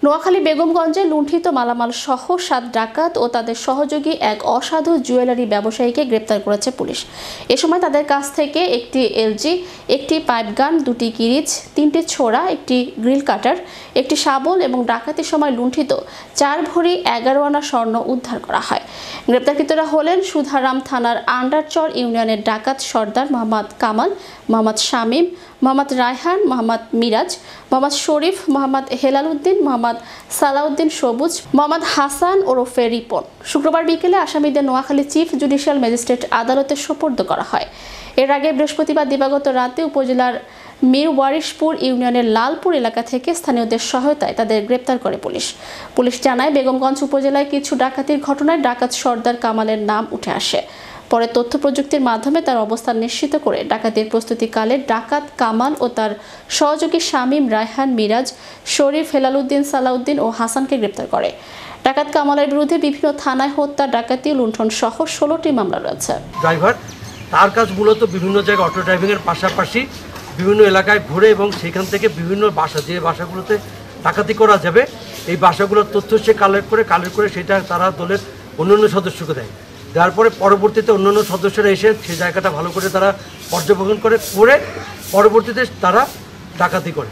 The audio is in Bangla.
নোয়াখালী বেগমগঞ্জে লুণ্ঠিত মালামাল সহ ৭ ডাকাত ও তাদের সহযোগী এক অসাধু জুয়েলারি ব্যবসায়ীকে গ্রেপ্তার করেছে পুলিশ। এ সময় তাদের কাছ থেকে একটি এলজি, একটি পাইপগান, 2টি কিরিচ, 3টি ছোরা, একটি গ্রিল কাটার, একটি শাবল এবং ডাকাতির সময় লুণ্ঠিত 4 ভরি 11 আনা স্বর্ণ উদ্ধার করা হয়। গ্রেপ্তারকৃতরা হলেন সুধারাম থানার আন্ডারচর ইউনিয়নের ডাকাত সর্দার মোহাম্মদ কামাল, মোহাম্মদ শামীম, মোহাম্মদ রায়হান, মোহাম্মদ মিরাজ, মোহাম্মদ শরীফ, মোহাম্মদ হেলাল উদ্দিন, মোহাম্মদ সালাউদ্দিন সবুজ, মোহাম্মদ হাসান ওরফে রিপন। শুক্রবার বিকেলে আসামিদের নোয়াখালী চিফ জুডিশিয়াল ম্যাজিস্ট্রেট আদালতে সোপর্দ করা হয়। এর আগে বৃহস্পতিবার দিবাগত রাতে উপজেলার মিরওয়ারিশপুর ইউনিয়নের লালপুর এলাকা থেকে স্থানীয়দের সহায়তায় তাদের গ্রেপ্তার করে পুলিশ জানায়, বেগমগঞ্জ উপজেলায় কিছু ডাকাতির ঘটনায় ডাকাত সর্দার কামালের নাম উঠে আসে। পরে তথ্য প্রযুক্তির মাধ্যমে তার অবস্থান নিশ্চিত করে ডাকাতির প্রস্তুতিকালে ডাকাত কামাল ও তার সহযোগী শামীম, রায়হান, মিরাজ, শরীফ, হেলাল উদ্দিন, সালাউদ্দিন ও হাসানকে গ্রেপ্তার করে। ডাকাত কামালের বিরুদ্ধে বিভিন্ন থানায় হত্যা, ডাকাতি, লুণ্ঠন সহ 16টি মামলা রয়েছে। ড্রাইভার তার কাজ মূলত বিভিন্ন জায়গায় অটো ড্রাইভিংয়ের পাশাপাশি বিভিন্ন এলাকায় ঘুরে এবং সেখান থেকে বিভিন্ন বাসা, যে বাসাগুলোতে ডাকাতি করা যাবে, এই বাসাগুলোর তথ্য সে কালেক্ট করে সেটা তারা দলের অন্যান্য সদস্যকে দেয়। দেওয়ার পরে পরবর্তীতে অন্যান্য সদস্যরা এসে সেই জায়গাটা ভালো করে তারা পর্যবেক্ষণ করে পরবর্তীতে তারা ডাকাতি করে।